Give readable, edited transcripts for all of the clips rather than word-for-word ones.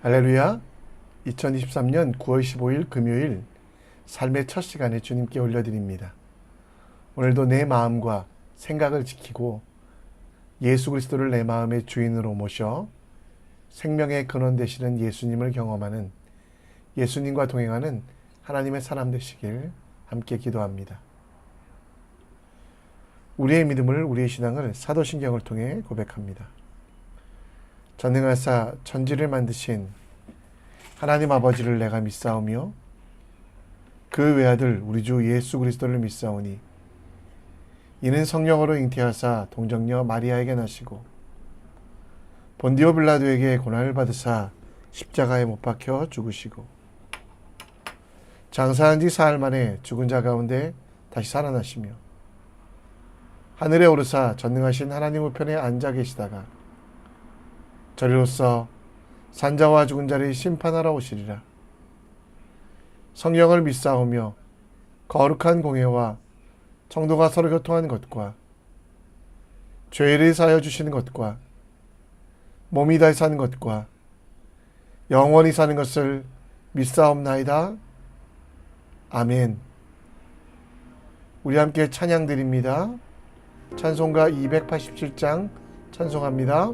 할렐루야. 2023년 9월 15일 금요일 삶의 첫 시간에 주님께 올려드립니다. 오늘도 내 마음과 생각을 지키고 예수 그리스도를 내 마음의 주인으로 모셔 생명의 근원 되시는 예수님을 경험하는, 예수님과 동행하는 하나님의 사람 되시길 함께 기도합니다. 우리의 믿음을, 우리의 신앙을 사도신경을 통해 고백합니다. 전능하사 천지를 만드신 하나님 아버지를 내가 믿사오며 그 외아들 우리 주 예수 그리스도를 믿사오니 이는 성령으로 잉태하사 동정녀 마리아에게 나시고 본디오 빌라도에게 고난을 받으사 십자가에 못 박혀 죽으시고 장사한 지 사흘 만에 죽은 자 가운데 다시 살아나시며 하늘에 오르사 전능하신 하나님 우편에 앉아 계시다가 저리로서 산자와 죽은 자를 심판하러 오시리라. 성령을 믿사오며 거룩한 공회와 성도가 서로 교통하는 것과 죄를 사하여 주시는 것과 몸이 다시 사는 것과 영원히 사는 것을 믿사옵나이다. 아멘. 우리 함께 찬양 드립니다. 찬송가 287장 찬송합니다.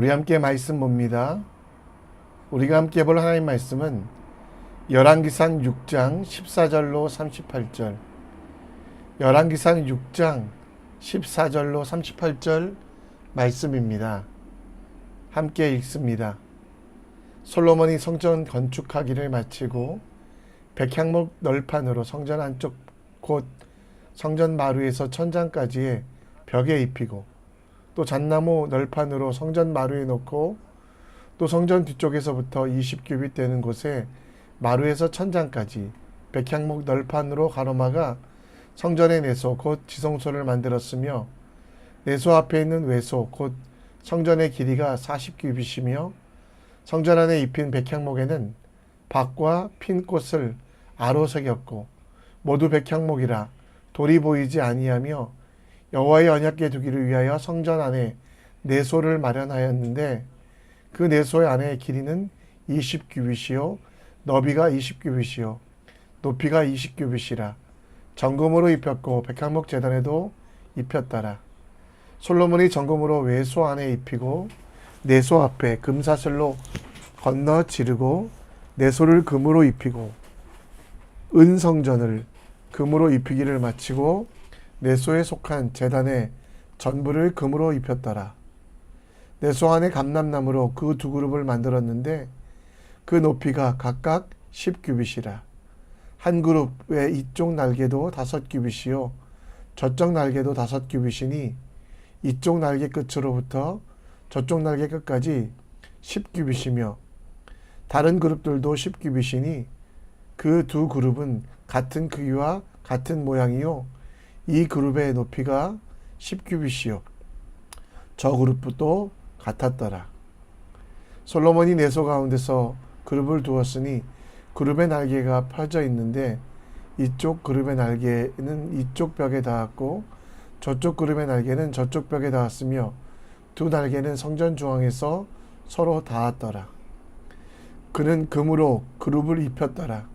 우리 함께 말씀 봅니다. 우리가 함께 볼 하나님 말씀은 열왕기상 6장 14절로 38절, 열왕기상 6장 14절로 38절 말씀입니다. 함께 읽습니다. 솔로몬이 성전 건축하기를 마치고 백향목 널판으로 성전 안쪽 곧 성전 마루에서 천장까지의 벽에 입히고 또 잣나무 널판으로 성전 마루에 놓고 또 성전 뒤쪽에서부터 20규빗 되는 곳에 마루에서 천장까지 백향목 널판으로 가로막아 성전의 내소 곧 지성소를 만들었으며 내소 앞에 있는 외소 곧 성전의 길이가 40규빗이며 성전 안에 입힌 백향목에는 박과 핀 꽃을 아로 새겼고 모두 백향목이라 돌이 보이지 아니하며 여호와의 언약궤 두기를 위하여 성전 안에 내소를 마련하였는데 그 내소의 안에 길이는 20규빗이요 너비가 20규빗이요 높이가 20규빗이라 정금으로 입혔고 백향목 제단에도 입혔더라. 솔로몬이 정금으로 외소 안에 입히고 내소 앞에 금사슬로 건너 지르고 내소를 금으로 입히고 은성전을 금으로 입히기를 마치고 내소에 속한 제단의 전부를 금으로 입혔더라. 내소 안에 감람나무로 그 두 그룹을 만들었는데 그 높이가 각각 10규빗이라. 한 그룹의 이쪽 날개도 5규빗이요 저쪽 날개도 5규빗이니 이쪽 날개 끝으로부터 저쪽 날개 끝까지 10규빗이며 다른 그룹들도 10규빗이니 그 두 그룹은 같은 크기와 같은 모양이요 이 그룹의 높이가 10규빗이요 저 그룹도 같았더라. 솔로몬이 내소 가운데서 그룹을 두었으니 그룹의 날개가 펴져 있는데 이쪽 그룹의 날개는 이쪽 벽에 닿았고 저쪽 그룹의 날개는 저쪽 벽에 닿았으며 두 날개는 성전 중앙에서 서로 닿았더라. 그는 금으로 그룹을 입혔더라.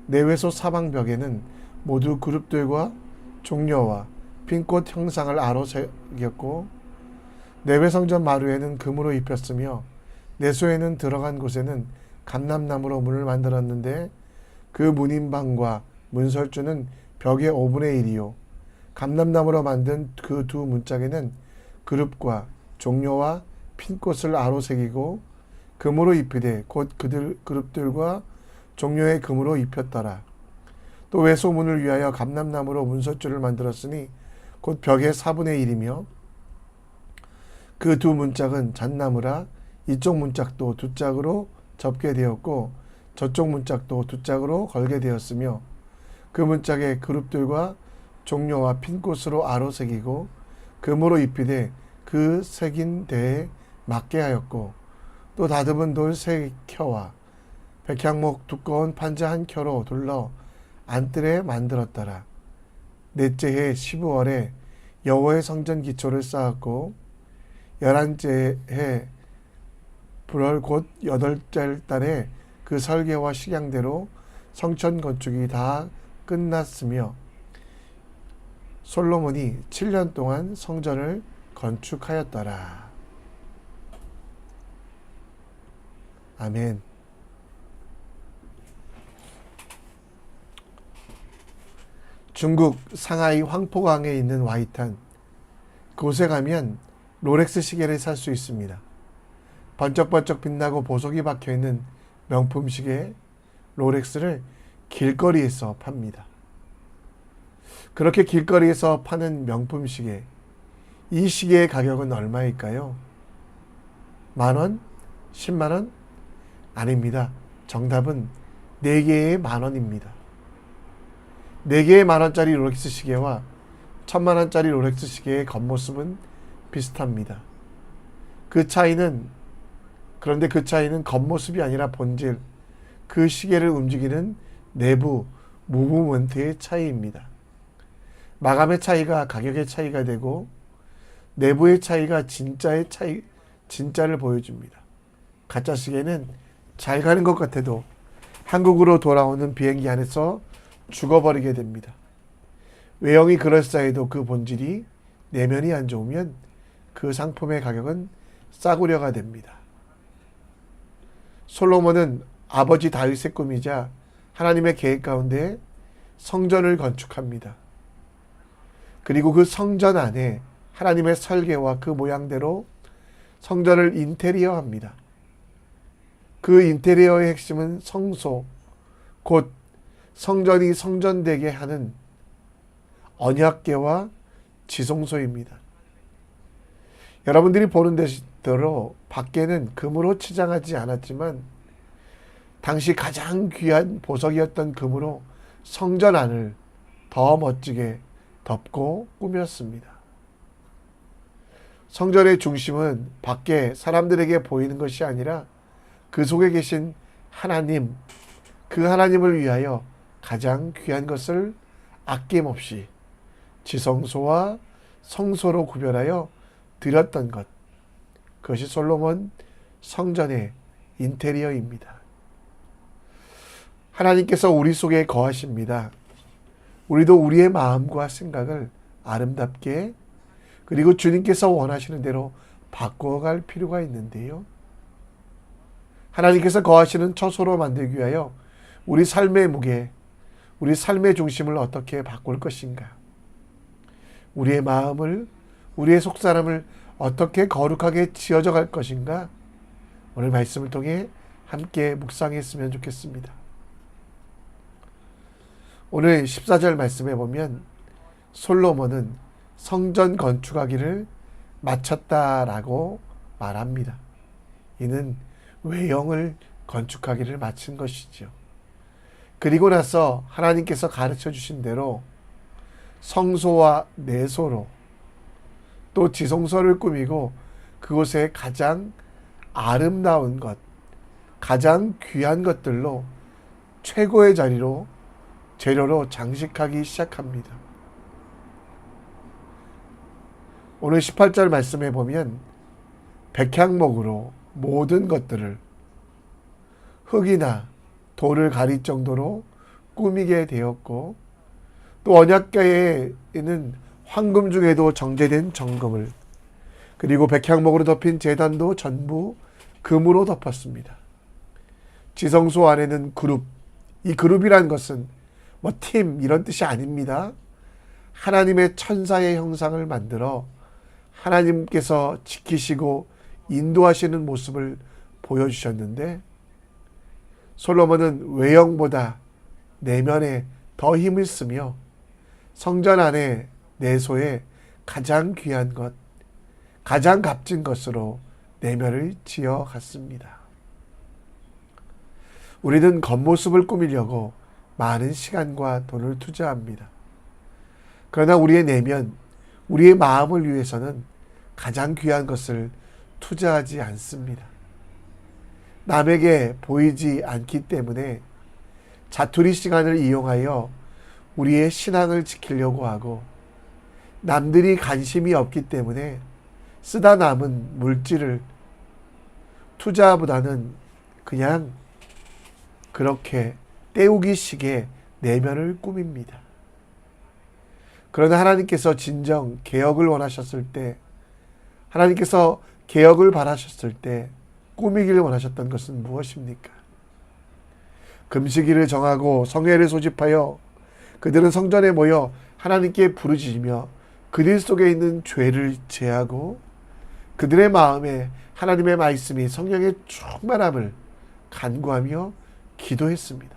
내외소 사방벽에는 모두 그룹들과 종려와 핀꽃 형상을 아로 새겼고 내외성전 마루에는 금으로 입혔으며 내소에는 들어간 곳에는 감람나무로 문을 만들었는데 그 문인방과 문설주는 벽의 5분의 1이요 감람나무로 만든 그 두 문짝에는 그룹과 종려와 핀꽃을 아로 새기고 금으로 입히되 곧 그들 그룹들과 종려의 금으로 입혔더라. 또 외소문을 위하여 감람나무로 문설주를 만들었으니 곧 벽의 4분의 1이며 그 두 문짝은 잣나무라 이쪽 문짝도 두 짝으로 접게 되었고 저쪽 문짝도 두 짝으로 걸게 되었으며 그 문짝의 그룹들과 종려와 핀꽃으로 아로 새기고 금으로 입히되 그 새긴 데에 맞게 하였고 또 다듬은 돌 3켜와 백향목 두꺼운 판자 1켜로 둘러 안뜰에 만들었더라. 넷째 해 12월에 여호와의 성전 기초를 쌓았고 11째 해 불월 곧 8째 달에 그 설계와 식양대로 성전 건축이 다 끝났으며 솔로몬이 7년 동안 성전을 건축하였더라. 아멘. 중국 상하이 황포강에 있는 와이탄, 그곳에 가면 롤렉스 시계를 살 수 있습니다. 번쩍번쩍 빛나고 보석이 박혀있는 명품 시계 롤렉스를 길거리에서 팝니다. 그렇게 길거리에서 파는 명품 시계, 이 시계의 가격은 얼마일까요? 10,000원? 100,000원? 아닙니다. 정답은 4개의 10,000원입니다. 4개의 10,000원짜리 롤렉스 시계와 1,000,000원짜리 롤렉스 시계의 겉모습은 비슷합니다. 그런데 그 차이는 겉모습이 아니라 본질, 그 시계를 움직이는 내부 무브먼트의 차이입니다. 마감의 차이가 가격의 차이가 되고 내부의 차이가 진짜를 보여줍니다. 가짜 시계는 잘 가는 것 같아도 한국으로 돌아오는 비행기 안에서 죽어버리게 됩니다. 외형이 그럴싸해도 그 본질이 내면이 안 좋으면 그 상품의 가격은 싸구려가 됩니다. 솔로몬은 아버지 다윗의 꿈이자 하나님의 계획 가운데 성전을 건축합니다. 그리고 그 성전 안에 하나님의 설계와 그 모양대로 성전을 인테리어합니다. 그 인테리어의 핵심은 성소, 곧 성전이 성전되게 하는 언약궤와 지성소입니다. 여러분들이 보는 대로 밖에는 금으로 치장하지 않았지만 당시 가장 귀한 보석이었던 금으로 성전 안을 더 멋지게 덮고 꾸몄습니다. 성전의 중심은 밖에 사람들에게 보이는 것이 아니라 그 속에 계신 하나님, 그 하나님을 위하여 가장 귀한 것을 아낌없이 지성소와 성소로 구별하여 드렸던 것, 그것이 솔로몬 성전의 인테리어입니다. 하나님께서 우리 속에 거하십니다. 우리도 우리의 마음과 생각을 아름답게 그리고 주님께서 원하시는 대로 바꿔갈 필요가 있는데요. 하나님께서 거하시는 처소로 만들기 위하여 우리 삶의 무게, 우리 삶의 중심을 어떻게 바꿀 것인가? 우리의 마음을, 우리의 속사람을 어떻게 거룩하게 지어져 갈 것인가? 오늘 말씀을 통해 함께 묵상했으면 좋겠습니다. 오늘 14절 말씀에 보면 솔로몬은 성전 건축하기를 마쳤다라고 말합니다. 이는 외형을 건축하기를 마친 것이지요. 그리고 나서 하나님께서 가르쳐 주신 대로 성소와 내소로 또 지성소를 꾸미고 그곳에 가장 아름다운 것, 가장 귀한 것들로 최고의 재료로 장식하기 시작합니다. 오늘 18절 말씀에 보면 백향목으로 모든 것들을 흙이나 돌을 가릴 정도로 꾸미게 되었고 또 언약궤에는 황금 중에도 정제된 정금을 그리고 백향목으로 덮인 제단도 전부 금으로 덮었습니다. 지성소 안에는 그룹, 이 그룹이란 것은 팀 이런 뜻이 아닙니다. 하나님의 천사의 형상을 만들어 하나님께서 지키시고 인도하시는 모습을 보여주셨는데 솔로몬은 외형보다 내면에 더 힘을 쓰며 성전 안에 내소에 가장 귀한 것, 가장 값진 것으로 내면을 지어갔습니다. 우리는 겉모습을 꾸미려고 많은 시간과 돈을 투자합니다. 그러나 우리의 내면, 우리의 마음을 위해서는 가장 귀한 것을 투자하지 않습니다. 남에게 보이지 않기 때문에 자투리 시간을 이용하여 우리의 신앙을 지키려고 하고 남들이 관심이 없기 때문에 쓰다 남은 물질을 투자보다는 그냥 그렇게 때우기식의 내면을 꾸밉니다. 그러나 하나님께서 진정 개혁을 원하셨을 때, 하나님께서 개혁을 바라셨을 때 꾸미기를 원하셨던 것은 무엇입니까? 금식일을 정하고 성회를 소집하여 그들은 성전에 모여 하나님께 부르짖으며 그들 속에 있는 죄를 제하고 그들의 마음에 하나님의 말씀이 성령의 충만함을 간구하며 기도했습니다.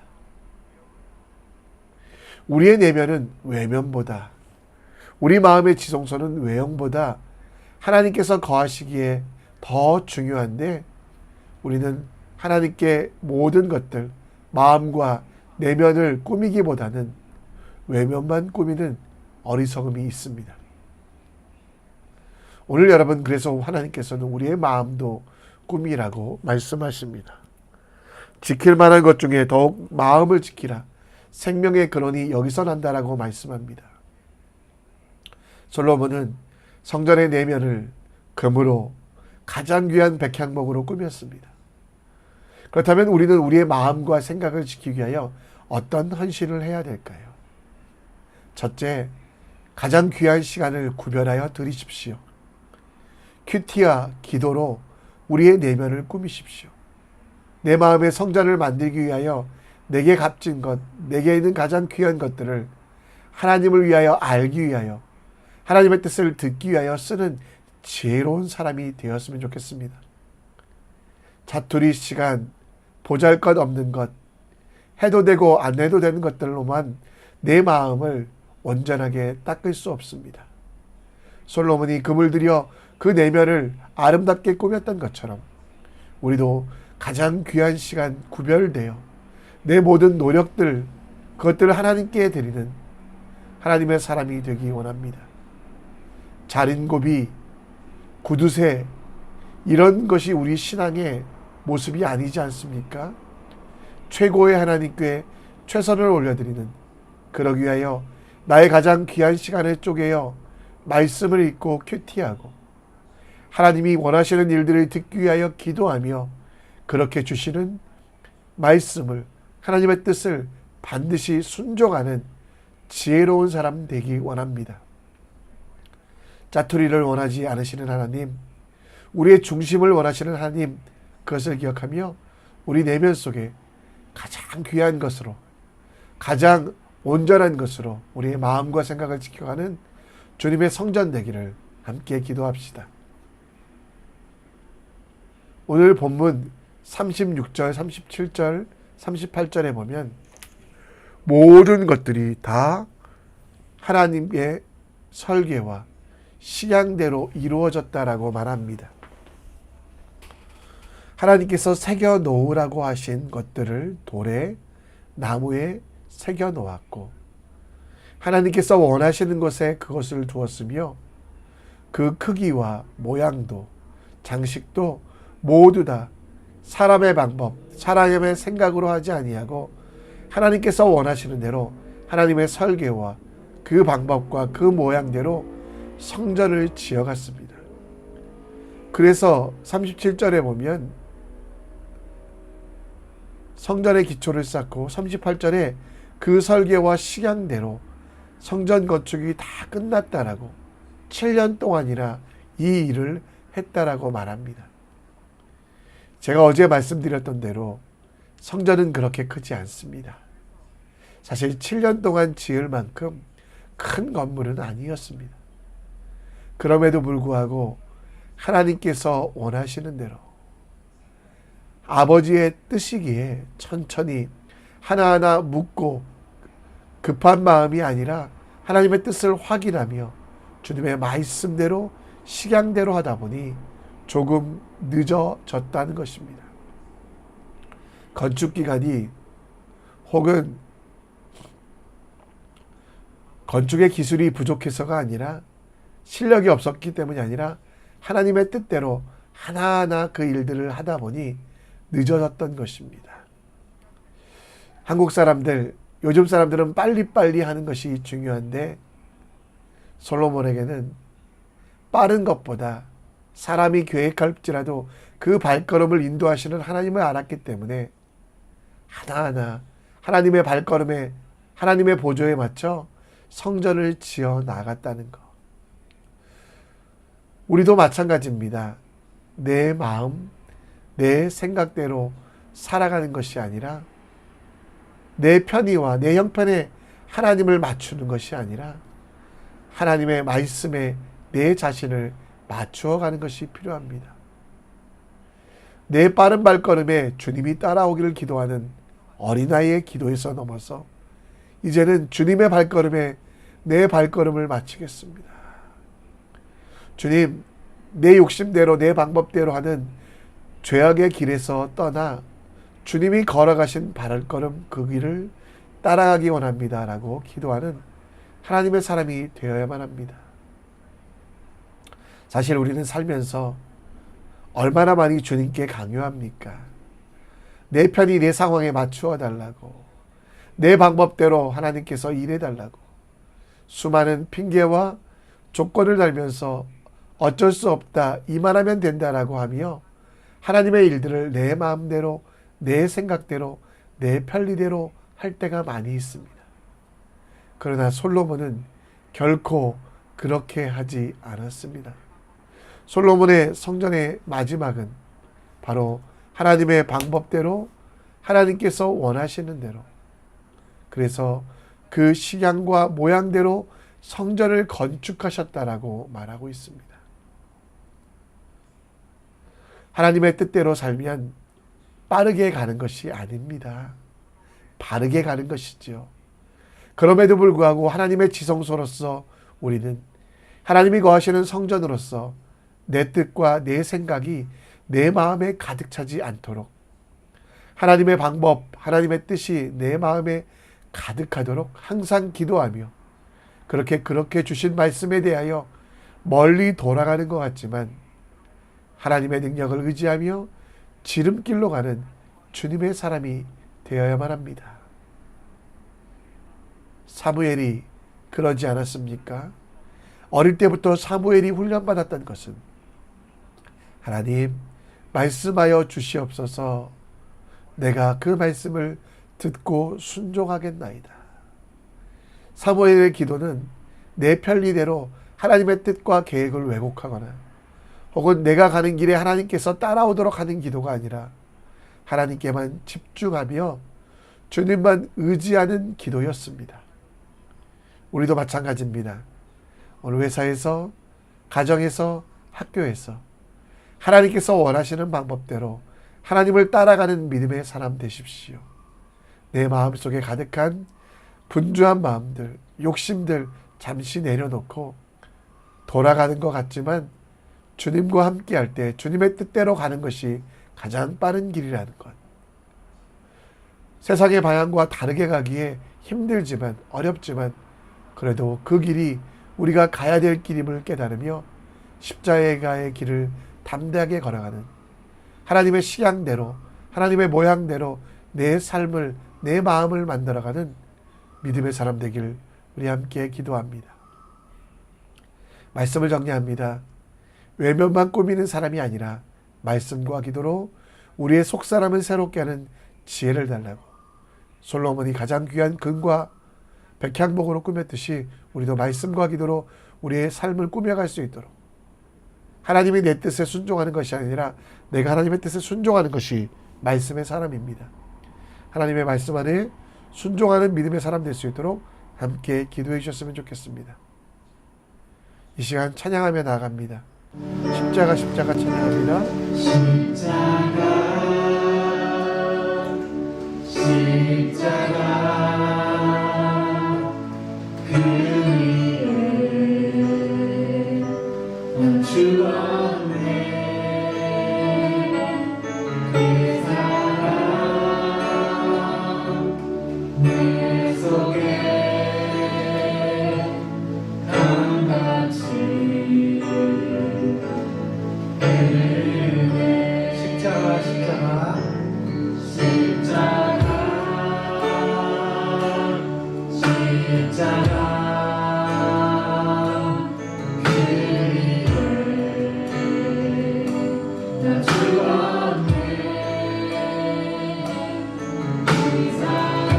우리의 내면은 외면보다, 우리 마음의 지성소는 외형보다 하나님께서 거하시기에 더 중요한데 우리는 하나님께 모든 것들, 마음과 내면을 꾸미기보다는 외면만 꾸미는 어리석음이 있습니다. 오늘 여러분, 그래서 하나님께서는 우리의 마음도 꾸미라고 말씀하십니다. 지킬 만한 것 중에 더욱 마음을 지키라. 생명의 근원이 여기서 난다라고 말씀합니다. 솔로몬은 성전의 내면을 금으로 가장 귀한 백향목으로 꾸몄습니다. 그렇다면 우리는 우리의 마음과 생각을 지키기 위하여 어떤 헌신을 해야 될까요? 첫째, 가장 귀한 시간을 구별하여 드리십시오. 큐티와 기도로 우리의 내면을 꾸미십시오. 내 마음의 성전을 만들기 위하여 내게 값진 것, 내게 있는 가장 귀한 것들을 하나님을 위하여 알기 위하여 하나님의 뜻을 듣기 위하여 쓰는 지혜로운 사람이 되었으면 좋겠습니다. 자투리 시간, 보잘것없는 것, 해도 되고 안 해도 되는 것들로만 내 마음을 온전하게 닦을 수 없습니다. 솔로몬이 금을 들여 그 내면을 아름답게 꾸몄던 것처럼 우리도 가장 귀한 시간 구별되어 내 모든 노력들, 그것들을 하나님께 드리는 하나님의 사람이 되기 원합니다. 자린고비, 구두쇠, 이런 것이 우리 신앙의 모습이 아니지 않습니까? 최고의 하나님께 최선을 올려드리는, 그러기 위하여 나의 가장 귀한 시간을 쪼개어 말씀을 읽고 큐티하고 하나님이 원하시는 일들을 듣기 위하여 기도하며 그렇게 주시는 말씀을, 하나님의 뜻을 반드시 순종하는 지혜로운 사람 되기 원합니다. 짜투리를 원하지 않으시는 하나님, 우리의 중심을 원하시는 하나님, 그것을 기억하며 우리 내면 속에 가장 귀한 것으로, 가장 온전한 것으로 우리의 마음과 생각을 지켜가는 주님의 성전 되기를 함께 기도합시다. 오늘 본문 36절, 37절, 38절에 보면 모든 것들이 다 하나님의 설계와 식양대로 이루어졌다라고 말합니다. 하나님께서 새겨 놓으라고 하신 것들을 돌에, 나무에 새겨 놓았고, 하나님께서 원하시는 곳에 그것을 두었으며, 그 크기와 모양도, 장식도 모두 다 사람의 방법, 사람의 생각으로 하지 아니하고 하나님께서 원하시는 대로 하나님의 설계와 그 방법과 그 모양대로 성전을 지어갔습니다. 그래서 37절에 보면 성전의 기초를 쌓고 38절에 그 설계와 식양대로 성전 건축이 다 끝났다라고 7년 동안이나 이 일을 했다라고 말합니다. 제가 어제 말씀드렸던 대로 성전은 그렇게 크지 않습니다. 사실 7년 동안 지을 만큼 큰 건물은 아니었습니다. 그럼에도 불구하고 하나님께서 원하시는 대로 아버지의 뜻이기에 천천히 하나하나 묻고 급한 마음이 아니라 하나님의 뜻을 확인하며 주님의 말씀대로 식양대로 하다 보니 조금 늦어졌다는 것입니다. 건축기간이 혹은 건축의 기술이 부족해서가 아니라 실력이 없었기 때문이 아니라 하나님의 뜻대로 하나하나 그 일들을 하다 보니 늦어졌던 것입니다. 한국 사람들, 요즘 사람들은 빨리빨리 하는 것이 중요한데 솔로몬에게는 빠른 것보다 사람이 계획할지라도 그 발걸음을 인도하시는 하나님을 알았기 때문에 하나하나 하나님의 발걸음에 하나님의 보조에 맞춰 성전을 지어 나갔다는 것. 우리도 마찬가지입니다. 내 마음, 내 생각대로 살아가는 것이 아니라 내 편의와 내 형편에 하나님을 맞추는 것이 아니라 하나님의 말씀에 내 자신을 맞추어 가는 것이 필요합니다. 내 빠른 발걸음에 주님이 따라오기를 기도하는 어린아이의 기도에서 넘어서 이제는 주님의 발걸음에 내 발걸음을 맞추겠습니다. 주님, 내 욕심대로 내 방법대로 하는 죄악의 길에서 떠나 주님이 걸어가신 발걸음 그 길을 따라가기 원합니다. 라고 기도하는 하나님의 사람이 되어야만 합니다. 사실 우리는 살면서 얼마나 많이 주님께 강요합니까? 내 편이 내 상황에 맞추어 달라고, 내 방법대로 하나님께서 일해 달라고 수많은 핑계와 조건을 달면서 어쩔 수 없다, 이만하면 된다라고 하며 하나님의 일들을 내 마음대로, 내 생각대로, 내 편리대로 할 때가 많이 있습니다. 그러나 솔로몬은 결코 그렇게 하지 않았습니다. 솔로몬의 성전의 마지막은 바로 하나님의 방법대로, 하나님께서 원하시는 대로, 그래서 그 식양과 모양대로 성전을 건축하셨다라고 말하고 있습니다. 하나님의 뜻대로 살면 빠르게 가는 것이 아닙니다. 바르게 가는 것이죠. 그럼에도 불구하고 하나님의 지성소로서 우리는 하나님이 거하시는 성전으로서 내 뜻과 내 생각이 내 마음에 가득 차지 않도록 하나님의 방법, 하나님의 뜻이 내 마음에 가득하도록 항상 기도하며 그렇게 주신 말씀에 대하여 멀리 돌아가는 것 같지만 하나님의 능력을 의지하며 지름길로 가는 주님의 사람이 되어야만 합니다. 사무엘이 그러지 않았습니까? 어릴 때부터 사무엘이 훈련받았던 것은 하나님 말씀하여 주시옵소서, 내가 그 말씀을 듣고 순종하겠나이다. 사무엘의 기도는 내 편리대로 하나님의 뜻과 계획을 왜곡하거나 혹은 내가 가는 길에 하나님께서 따라오도록 하는 기도가 아니라 하나님께만 집중하며 주님만 의지하는 기도였습니다. 우리도 마찬가지입니다. 오늘 회사에서 가정에서, 학교에서 하나님께서 원하시는 방법대로 하나님을 따라가는 믿음의 사람 되십시오. 내 마음속에 가득한 분주한 마음들, 욕심들 잠시 내려놓고 돌아가는 것 같지만 주님과 함께 할 때 주님의 뜻대로 가는 것이 가장 빠른 길이라는 것. 세상의 방향과 다르게 가기에 힘들지만 어렵지만 그래도 그 길이 우리가 가야 될 길임을 깨달으며 십자가의 길을 담대하게 걸어가는 하나님의 식양대로 하나님의 모양대로 내 삶을 내 마음을 만들어가는 믿음의 사람 되길 우리 함께 기도합니다. 말씀을 정리합니다. 외면만 꾸미는 사람이 아니라 말씀과 기도로 우리의 속사람을 새롭게 하는 지혜를 달라고 솔로몬이 가장 귀한 금과 백향목으로 꾸몄듯이 우리도 말씀과 기도로 우리의 삶을 꾸며갈 수 있도록 하나님이 내 뜻에 순종하는 것이 아니라 내가 하나님의 뜻에 순종하는 것이 말씀의 사람입니다. 하나님의 말씀 안에 순종하는 믿음의 사람 될 수 있도록 함께 기도해 주셨으면 좋겠습니다. 이 시간 찬양하며 나아갑니다. 십자가 십자가 찬양합니다. 십자가 그 위에 난 죽었네. 그 사랑 내 속에 강같이 십자가 십자가 그 위에 나 죽었네. 그 사랑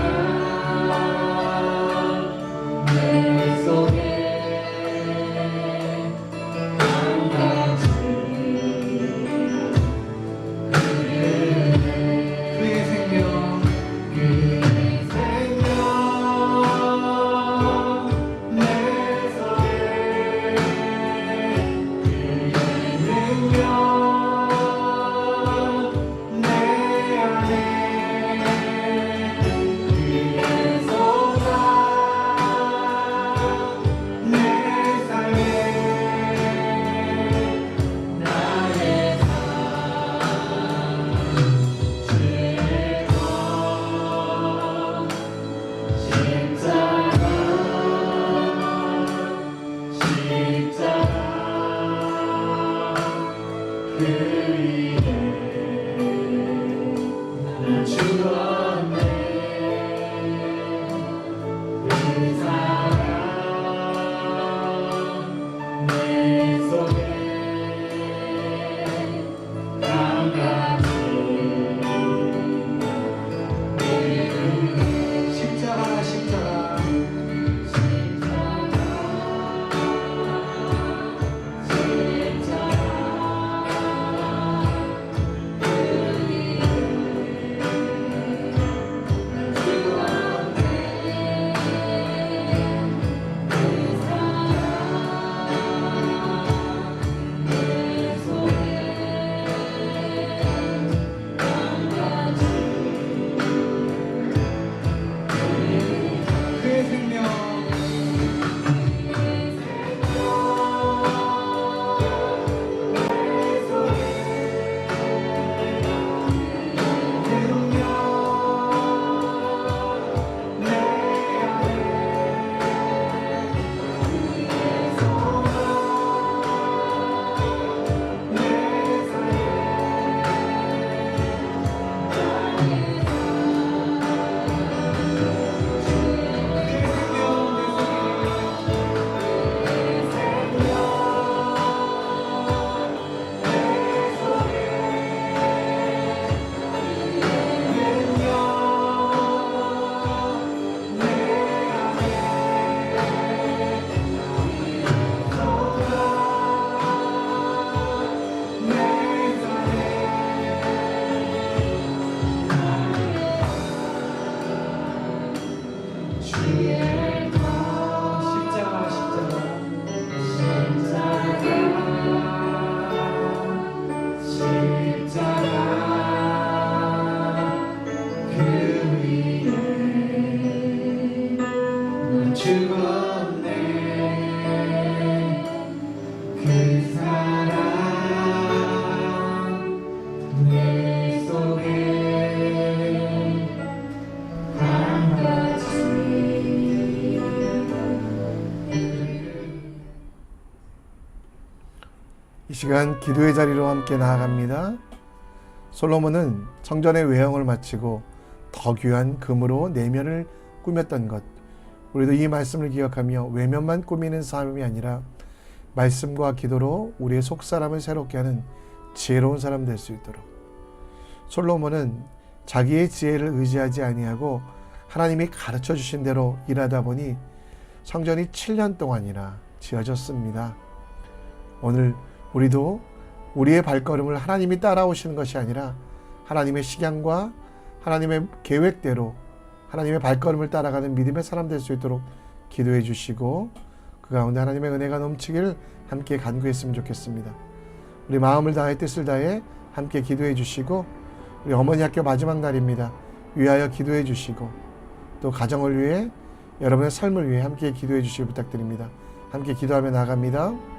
내 속에 강같이 그의 생명 내 속에 그의 능력 내 안에 그의 소사 내 삶에 나의 삶 즐거워 십자가 그 위에 난 죽었네. 그 사랑 내 속에 강같이 십자가 십자가 그의 생명 십자가 십자가 죽었네. 그 사랑 내 속에 바람같이 이 시간 기도의 자리로 함께 나아갑니다. 솔로몬은 성전의 외형을 마치고 더 귀한 금으로 내면을 꾸몄던 것, 우리도 이 말씀을 기억하며 외면만 꾸미는 삶이 아니라 말씀과 기도로 우리의 속사람을 새롭게 하는 지혜로운 사람 될 수 있도록. 솔로몬은 자기의 지혜를 의지하지 아니하고 하나님이 가르쳐 주신 대로 일하다 보니 성전이 7년 동안이나 지어졌습니다. 오늘 우리도 우리의 발걸음을 하나님이 따라오시는 것이 아니라 하나님의 식양과 하나님의 계획대로 하나님의 발걸음을 따라가는 믿음의 사람 될 수 있도록 기도해 주시고 그 가운데 하나님의 은혜가 넘치기를 함께 간구했으면 좋겠습니다. 우리 마음을 다해 뜻을 다해 함께 기도해 주시고 우리 어머니 학교 마지막 날입니다. 위하여 기도해 주시고 또 가정을 위해 여러분의 삶을 위해 함께 기도해 주시길 부탁드립니다. 함께 기도하며 나아갑니다.